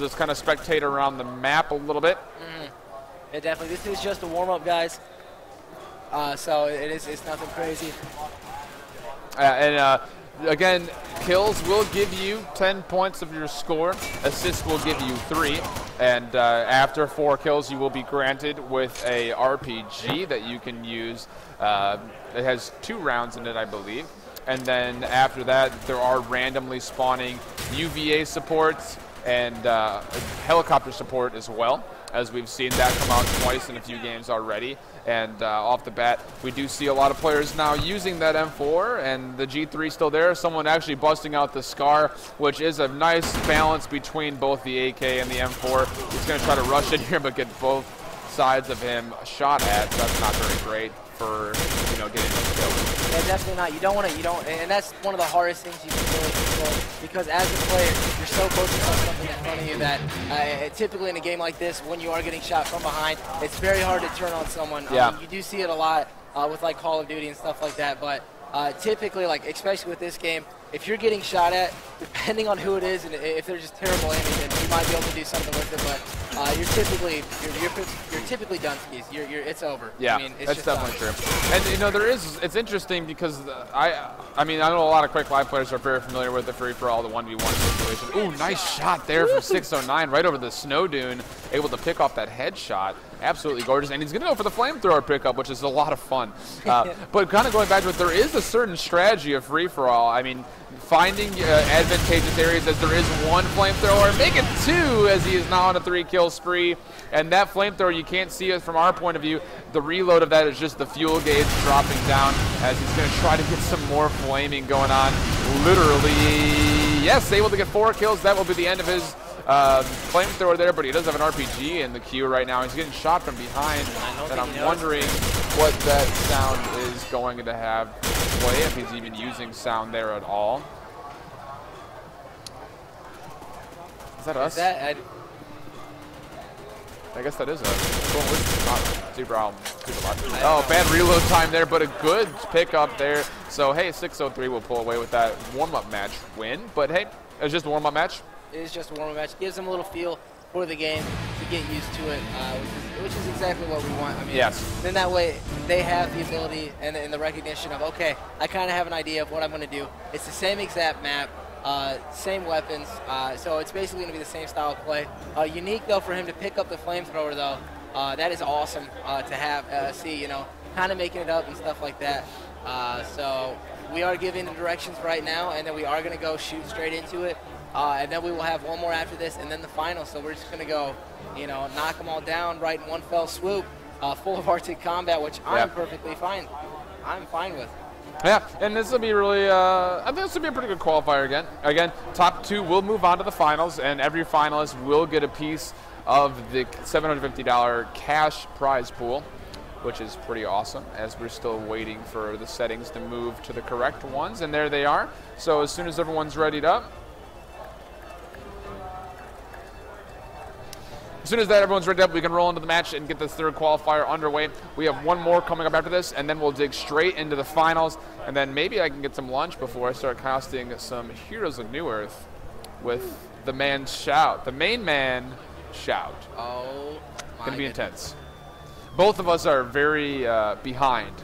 just kind of spectate around the map a little bit. Yeah, definitely. This is just a warm-up, guys. So it's nothing crazy. Again, kills will give you 10 points of your score. Assists will give you 3. And after 4 kills, you will be granted with a RPG that you can use. It has 2 rounds in it, I believe. And then after that, there are randomly spawning UVA supports and helicopter support as well, as we've seen that come out twice in a few games already. And off the bat, we do see a lot of players now using that M4, and the G3 still there. Someone actually busting out the Scar, which is a nice balance between both the AK and the M4. He's going to try to rush in here, but get both sides of him shot at. So that's not very great for getting those kills. Yeah, definitely not. You don't want to. And that's one of the hardest things you can really control, because as a player, you're so focused on something in front of you that typically in a game like this, when you are getting shot from behind, it's very hard to turn on someone. Yeah. You do see it a lot with like Call of Duty and stuff like that, but typically, like especially with this game, if you're getting shot at, depending on who it is, and if they're just terrible aiming, then you might be able to do something with it. But you're typically done skis. It's over. Yeah, I mean, it's that's just definitely true. And it's interesting because I mean I know a lot of Quake Live players are very familiar with the free for all, the 1v1 situation. Ooh, nice shot there from 609 right over the snow dune, able to pick off that headshot. Absolutely gorgeous, and he's going to go for the flamethrower pickup, which is a lot of fun. But kind of going back to it, there is a certain strategy of free-for-all. I mean, finding advantageous areas, as there is 1 flamethrower, make it 2 as he is now on a 3-kill spree. And that flamethrower, you can't see it from our point of view. The reload of that is just the fuel gauge dropping down as he's going to try to get some more flaming going on. Literally, yes, able to get 4 kills. That will be the end of his flamethrower there, but he does have an RPG in the queue right now. He's getting shot from behind, and I'm wondering what that sound is going to have play, if he's even using sound there at all. Is that us? I guess that is us. Well, it's not super loud. Oh, bad reload time there, but a good pickup there. So, hey, 603 will pull away with that warm-up match win. But, hey, it's just a warm-up match. It is just a warm-up match. Gives them a little feel for the game to get used to it, which is exactly what we want. I mean, yes. Then that way they have the ability and the recognition of, okay, I kind of have an idea of what I'm going to do. It's the same exact map, same weapons, so it's basically going to be the same style of play. Unique, though, for him to pick up the flamethrower, though. That is awesome to have, see, kind of making it up and stuff like that. So we are giving the directions right now, and then we are going to go shoot straight into it. And then we will have one more after this, and then the final. So we're just going to go, knock them all down right in one fell swoop, full of Arctic combat, which I'm perfectly fine. I'm fine with. Yeah, and this will be really, I think this will be a pretty good qualifier again. Again, top 2 will move on to the finals, and every finalist will get a piece of the $750 cash prize pool, which is pretty awesome, as we're still waiting for the settings to move to the correct ones, and there they are. So as soon as everyone's readied up, as soon as everyone's ready up, we can roll into the match and get this 3rd qualifier underway. We have one more coming up after this, and then we'll dig straight into the finals. And then maybe I can get some lunch before I start casting some Heroes of New Earth with the man Shout, the main man Shout. Oh, my Gonna be intense. Both of us are very behind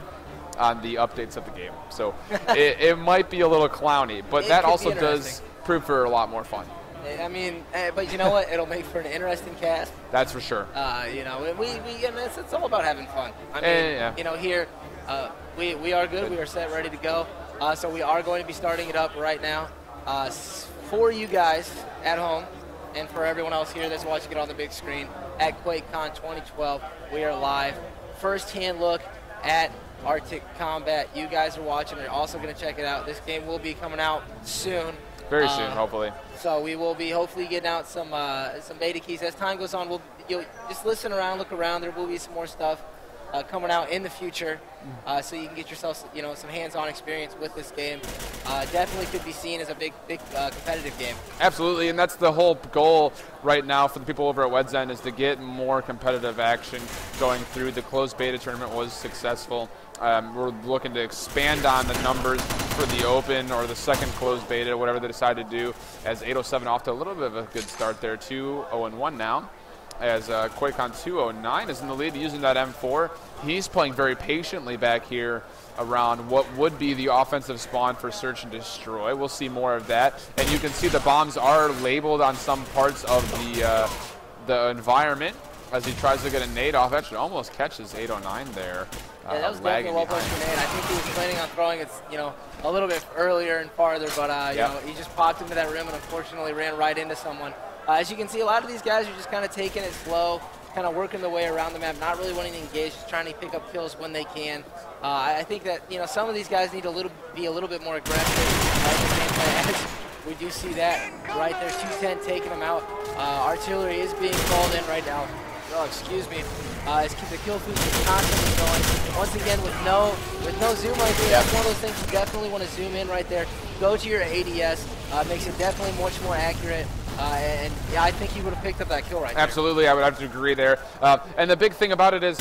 on the updates of the game, so it might be a little clowny, but that also does prove for a lot more fun. I mean, but you know what? It'll make for an interesting cast. That's for sure. It's all about having fun. I mean, here, we are good. We are set, ready to go. So we are going to be starting it up right now. For you guys at home, and for everyone else here that's watching it on the big screen, at QuakeCon 2012, we are live. First-hand look at Arctic Combat. You guys are watching. You're also going to check it out. This game will be coming out soon. Very soon, hopefully. So we will be hopefully getting out some beta keys. As time goes on, you'll just listen around, look around. There will be some more stuff coming out in the future, so you can get yourself, some hands-on experience with this game. Definitely could be seen as a big competitive game. Absolutely, and that's the whole goal right now for the people over at Wedzen, is to get more competitive action going through. The closed beta tournament was successful. We're looking to expand on the numbers for the open or the second closed beta, whatever they decide to do, as 807 off to a little bit of a good start there, 2-0-1 now, as QuakeCon 209 is in the lead using that M4. He's playing very patiently back here around what would be the offensive spawn for Search and Destroy. We'll see more of that. And you can see the bombs are labeled on some parts of the environment as he tries to get a nade off. Actually almost catches 809 there. Yeah, that was definitely a well-placed grenade. I think he was planning on throwing it, a little bit earlier and farther, but he just popped into that rim and unfortunately ran right into someone. As you can see, a lot of these guys are just kind of taking it slow, kind of working their way around the map, not really wanting to engage, just trying to pick up kills when they can. I think that some of these guys need to be a little bit more aggressive. As we do see that right there, 210 taking them out. Artillery is being called in right now. Oh, excuse me. As the kill feed is constantly going. Once again, with no zoom right there, that's one of those things you definitely want to zoom in right there. Go to your ADS. Makes it definitely much more accurate. And yeah, I think he would have picked up that kill right there. Absolutely, I would have to agree there. And the big thing about it is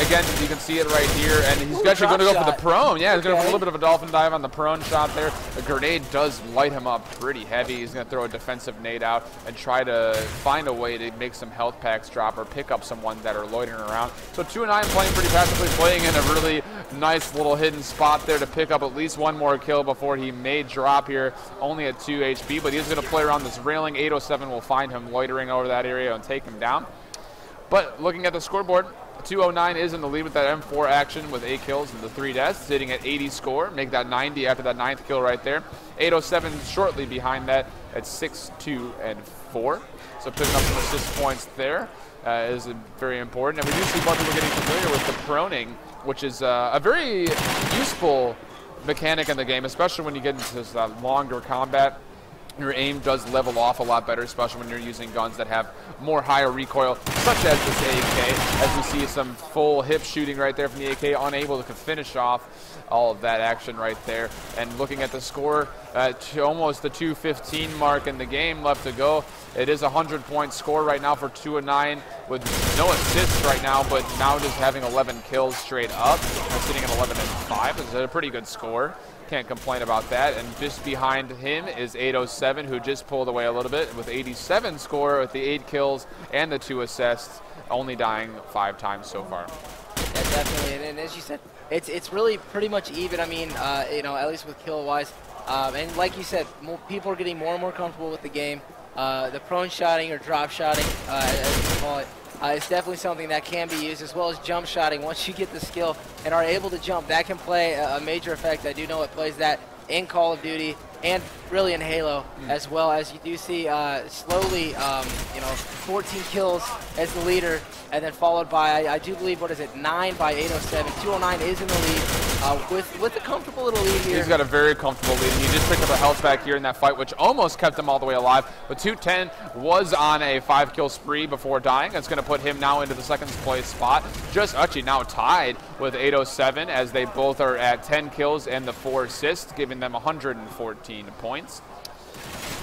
again, you can see it right here, and he's actually going to go for the prone. Yeah, he's going to go for a little bit of a dolphin dive on the prone shot there. The grenade does light him up pretty heavy. He's going to throw a defensive nade out and try to find a way to make some health packs drop or pick up some ones that are loitering around. So 2-9 playing pretty passively, playing in a really nice little hidden spot there to pick up at least one more kill before he may drop here, only at 2 HP, but he's going to play around this railing. 807 will find him loitering over that area and take him down. But looking at the scoreboard, 209 is in the lead with that M4 action with 8 kills and the 3 deaths, sitting at 80 score, make that 90 after that 9th kill right there. 807 shortly behind that at 6-2 and 4. So picking up some assist points there is very important. And we do see more people getting familiar with the proning, which is a very useful mechanic in the game, especially when you get into this longer combat. Your aim does level off a lot better, especially when you're using guns that have more higher recoil, such as this AK, as we see some full hip shooting right there from the AK, unable to finish off all of that action right there. And looking at the score, to almost the 215 mark in the game left to go. It is a 100-point score right now for 209 with no assists right now, but now just having 11 kills straight up. We're sitting at 11 and 5. It's a pretty good score. Can't complain about that. And just behind him is 807, who just pulled away a little bit with 87 score with the 8 kills and the 2 assists, only dying 5 times so far. Yeah, definitely. And as you said, it's really pretty much even. I mean, at least with kill-wise. And like you said, people are getting more and more comfortable with the game. The prone shotting or drop shotting, as you call it, it's definitely something that can be used, as well as jump shotting. Once you get the skill and are able to jump, that can play a major effect. I do know it plays that in Call of Duty and really in Halo, as well as you do see slowly, 14 kills as the leader, and then followed by, I do believe, 9 by 807. 209 is in the lead with a comfortable little lead here. He's got a very comfortable lead. He just picked up a health back here in that fight, which almost kept him all the way alive. But 210 was on a 5-kill spree before dying. That's going to put him now into the second place spot. Just actually now tied with 807, as they both are at 10 kills and the 4 assists, giving them 114 points.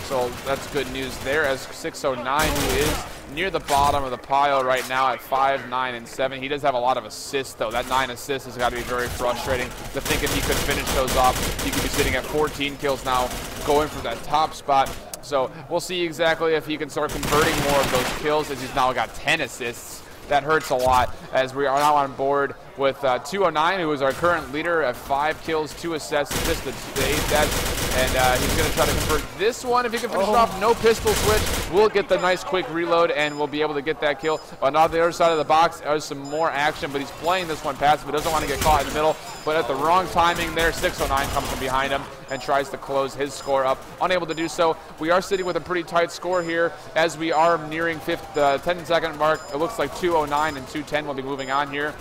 So that's good news there, as 609, who is near the bottom of the pile right now at 5, 9, and 7. He does have a lot of assists, though. That 9 assists has got to be very frustrating to think if he could finish those off. He could be sitting at 14 kills now, going for that top spot. So we'll see exactly if he can start converting more of those kills, as he's now got 10 assists. That hurts a lot, as we are now on board with 209, who is our current leader at 5 kills, 2 assists, just the 8 deaths. And he's going to try to convert this one. If he can finish it off, no pistol switch, we'll get the nice quick reload, and we'll be able to get that kill. On the other side of the box, there's some more action, but he's playing this one passive. He doesn't want to get caught in the middle, but at the wrong timing there, 609 comes from behind him and tries to close his score up. Unable to do so. We are sitting with a pretty tight score here, as we are nearing 10-second mark. It looks like 209 and 210 will be moving on here.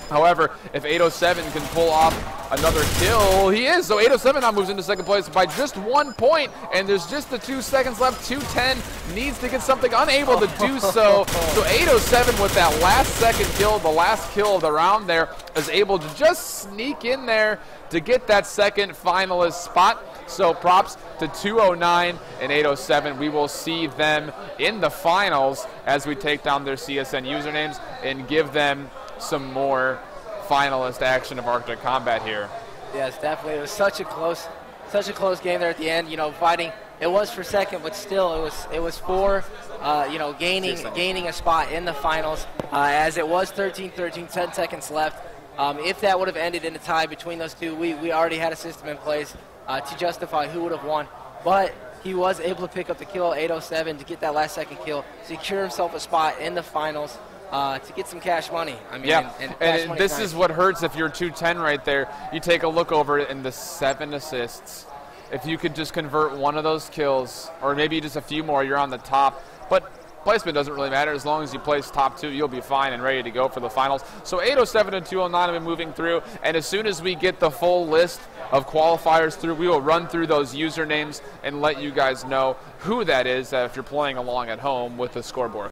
However, if 807 can pull off another kill. He is. So 807 now moves into second place by just 1 point, and there's just the 2 seconds left. 210 needs to get something, unable to do so. So 807 with that last second kill, the last kill of the round there, is able to just sneak in there to get that second finalist spot. So props to 209 and 807. We will see them in the finals as we take down their CSN usernames and give them some more finalist action of Arctic Combat here. Yes, definitely. It was such a close game there at the end. You know, fighting. It was for second, but still, it was for you know, gaining a spot in the finals. As it was 13-13, 10 seconds left. If that would have ended in a tie between those two, we already had a system in place to justify who would have won. But he was able to pick up the kill, 807, to get that last second kill, secure himself a spot in the finals to get some cash money. I mean, yeah, and this is what hurts if you're 210 right there. You take a look over it and the 7 assists. If you could just convert one of those kills, or maybe just a few more, you're on the top. But placement doesn't really matter. As long as you place top 2, you'll be fine and ready to go for the finals. So 807 and 209 have been moving through, and as soon as we get the full list of qualifiers through, we will run through those usernames and let you guys know who that is if you're playing along at home with the scoreboard.